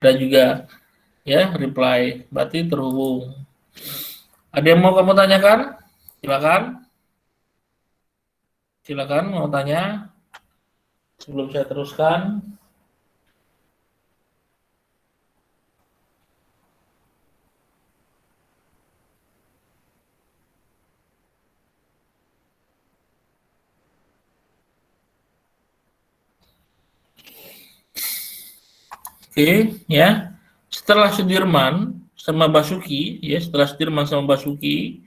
dan juga ya reply, berarti terhubung. Ada yang mau kamu tanyakan? Silakan. Silakan mau tanya sebelum saya teruskan. Oke, ya. Setelah Sudirman sama Basuki, ya, setelah Sudirman sama Basuki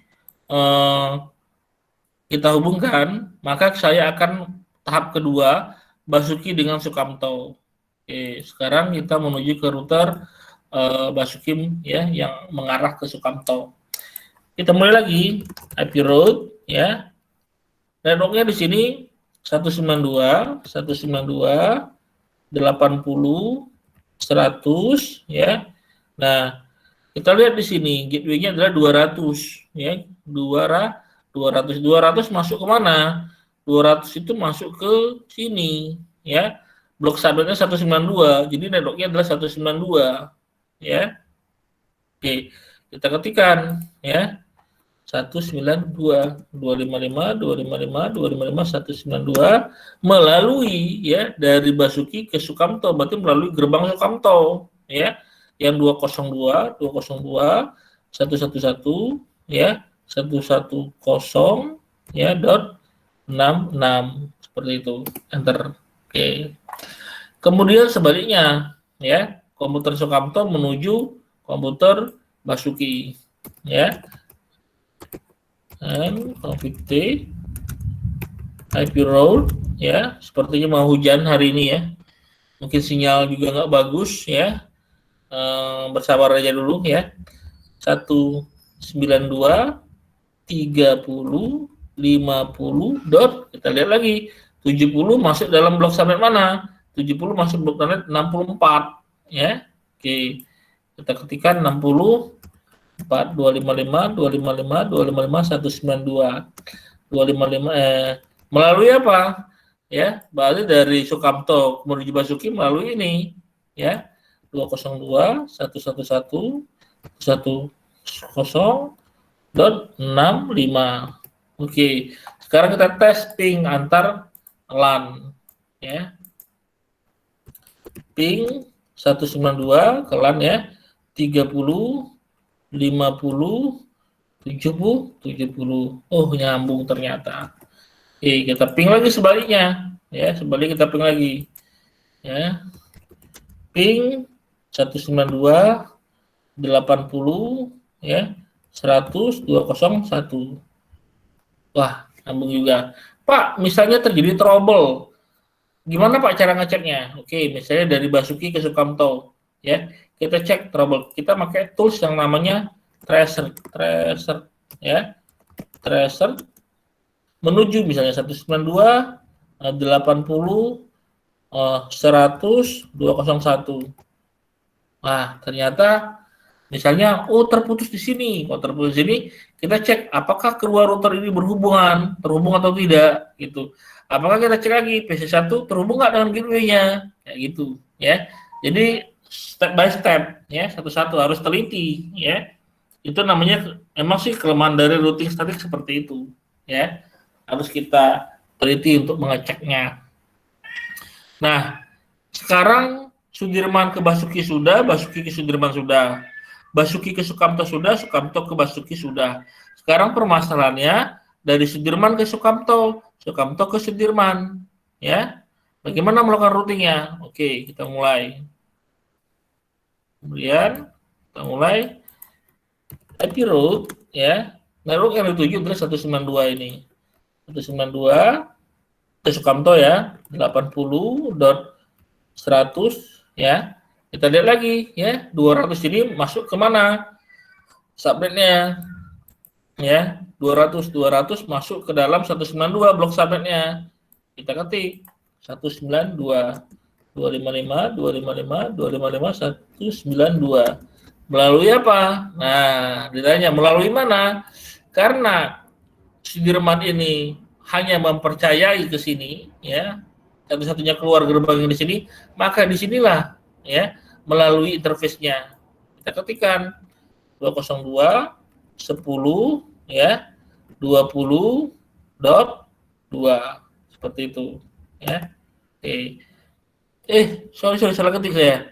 kita hubungkan, maka saya akan tahap kedua Basuki dengan Sukamto. Oke, sekarang kita menuju ke router Basuki ya yang mengarah ke Sukamto. Kita mulai lagi IP route ya. Networknya di sini 192, 80, 100 ya. Nah, kita lihat di sini gateway-nya adalah 200 ya. 200 masuk ke mana? 200 itu masuk ke sini ya. Blok subnetnya 192. Jadi networknya adalah 192 ya. Oke, kita ketikkan ya. 192 255 255 255 192 melalui ya dari Basuki ke Sukamto, berarti melalui gerbang Sukamto ya, yang 202 202 111 ya 110 ya dot 66 seperti itu, enter. Oke, kemudian sebaliknya ya, komputer Sukamto menuju komputer Basuki ya, config T IP route ya, sepertinya mau hujan hari ini ya, mungkin sinyal juga nggak bagus ya, bersabar aja dulu ya. 192 30 50 dot, kita lihat lagi 70 masuk dalam blok subnet mana, 70 masuk blok subnet 64 ya. Oke, kita ketikkan 60 4 255 255 255 192 255 melalui apa ya, berarti dari Sukamto menuju Basuki melalui ini ya, 202 111 10.65. Oke, sekarang kita tes ping antar LAN ya, ping 192 ke LAN ya, 30 50 70 70. Oh, nyambung ternyata. Oke, kita ping lagi sebaliknya ya, sebalik kita ping lagi ya, ping 192 80 ya 100 201. Wah, nyambung juga. Pak, misalnya terjadi trouble, gimana Pak cara ngeceknya? Oke, misalnya dari Basuki ke Sukamto ya, kita cek trouble, kita pakai tools yang namanya tracer ya, tracer menuju misalnya 192 80 100 201. Nah, ternyata misalnya terputus di sini. Kalau terputus di sini, kita cek apakah kedua router ini terhubung atau tidak gitu. Apakah kita cek lagi PC1 terhubung nggak dengan gateway-nya, kayak gitu ya. Jadi step by step ya, satu-satu harus teliti ya. Itu namanya memang sih kelemahan dari routing statik seperti itu ya. Harus kita teliti untuk mengeceknya. Nah, sekarang Sudirman ke Basuki sudah, Basuki ke Sudirman sudah, Basuki ke Sukamto sudah, Sukamto ke Basuki sudah. Sekarang permasalahannya dari Sudirman ke Sukamto, Sukamto ke Sudirman ya. Bagaimana melakukan routingnya? Oke, kita mulai. Kemudian kita mulai IP route ya. Network yang dituju adalah 192 ini. 192 ke Sukamto ya, 80.100 ya. Kita lihat lagi ya, 200 ini masuk ke mana? Subnetnya ya, 200 masuk ke dalam 192 blok subnetnya. Kita ketik 192 255 255 255 192. Melalui apa? Nah, ditanya melalui mana? Karena Sudirman ini hanya mempercayai ke sini ya, satu-satunya keluar gerbang yang di sini, maka disinilah ya melalui interface-nya. Kita ketikkan 202 10 ya 20.2 seperti itu ya. Oke. Sorry salah ketik saya.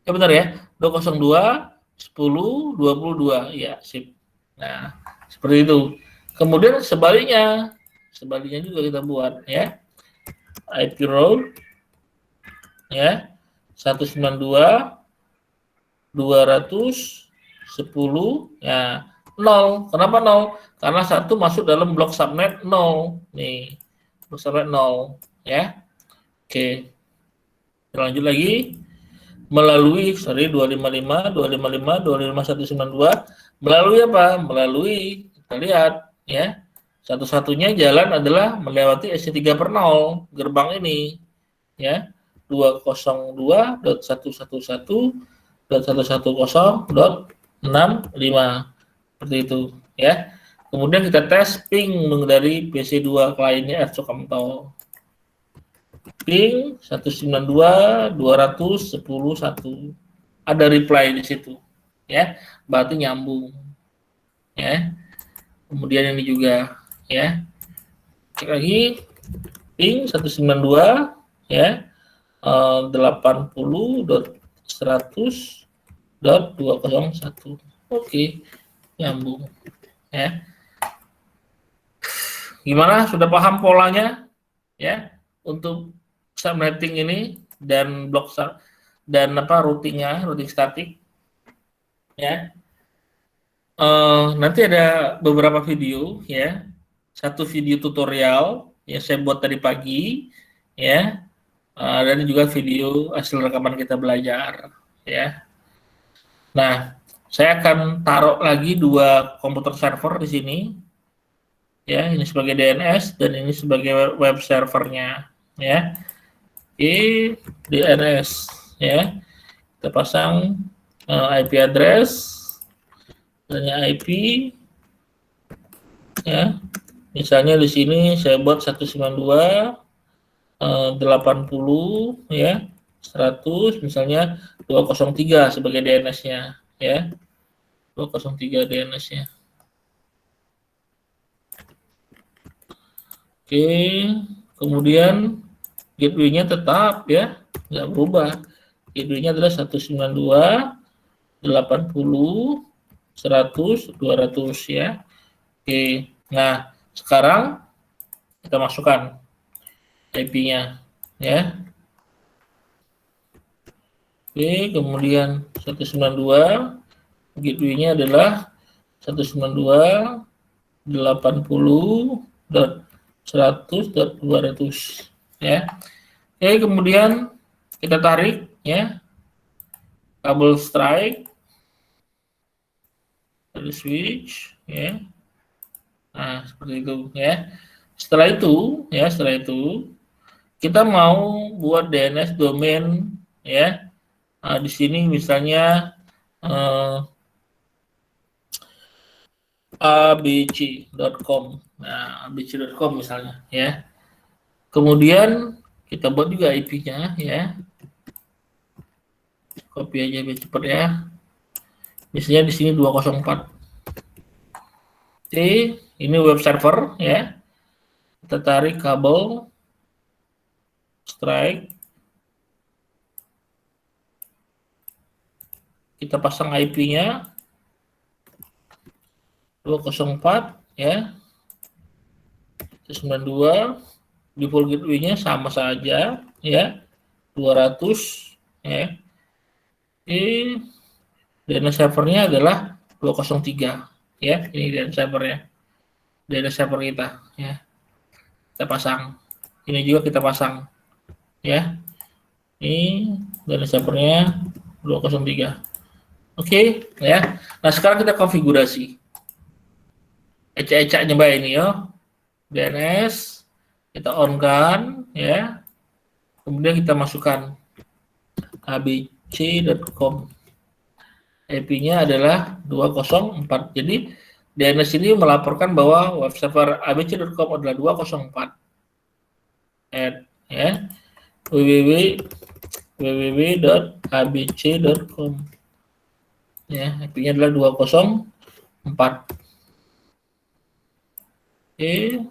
Ya benar ya. 202 10 22 ya, sip. Nah, seperti itu. Kemudian sebaliknya juga kita buat ya. IP role ya 192 210 ya 0. Kenapa 0? Karena 1 masuk dalam blok subnet 0 nih, blok subnet 0 ya. Oke, lanjut lagi. Melalui 255 255 melalui apa? Melalui, kita lihat ya, satu-satunya jalan adalah melewati SC3/0 gerbang ini ya, 202.110.110.65 seperti itu ya. Kemudian kita tes ping dari PC2 kliennya Ercokemtol. Ping 192.210.1. Ada reply di situ ya, berarti nyambung ya. Kemudian ini juga ya, cek lagi ping 192 ya 80.100.201. Oke, nyambung ya. Gimana, sudah paham polanya ya untuk subnetting ini dan blok dan routingnya, routing statik ya. Nanti ada beberapa video ya, satu video tutorial yang saya buat tadi pagi ya, dan juga video hasil rekaman kita belajar ya. Nah, saya akan taruh lagi 2 komputer server di sini ya, ini sebagai DNS dan ini sebagai web servernya ya. DNS ya, kita pasang IP address hanya IP ya. Misalnya di sini saya buat 192.80 ya 100 misalnya 203 sebagai DNS-nya ya, 203 DNS-nya. Oke, kemudian gateway-nya tetap ya, nggak berubah. Gateway-nya adalah 192.80 100 200 ya. Oke, nah sekarang kita masukkan IP-nya ya. Oke, kemudian 192 gateway-nya adalah 192.80.100.200 ya. Oke, kemudian kita tarik ya kabel strike dari switch ya. Nah, seperti itu ya. Setelah itu kita mau buat DNS domain ya. Nah, di sini misalnya abc.com. Nah, abc.com misalnya ya. Kemudian kita buat juga IP-nya ya. Copy aja biar cepat ya. Misalnya di sini 204. Oke, ini web server ya. Kita tarik kabel strike. Kita pasang IP-nya 204 ya. 92 default gateway-nya sama saja ya. 200 ya. DNS servernya adalah 203 ya, ini DNS servernya, DNS server kita ya. Kita pasang, ini juga kita pasang ya. Ini DNS servernya 203. Oke ya. Nah sekarang kita konfigurasi. Ecak-ecak nyoba ini ya. DNS kita on kan ya. Kemudian kita masukkan abc.com. IP-nya adalah 204. Jadi DNS ini melaporkan bahwa web server abc.com adalah 204. Ya, www www.abc.com. Ya, IP-nya adalah 204. Oke.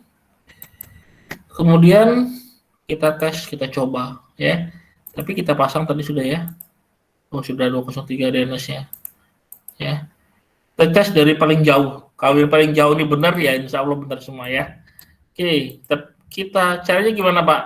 Kemudian kita tes, kita coba ya. Tapi kita pasang tadi sudah ya. Oh, sudah 203 DNS-nya. Ya. Kita tes dari paling jauh. Kalau yang paling jauh ini benar ya, insya Allah benar semua ya. Oke, kita caranya gimana Pak?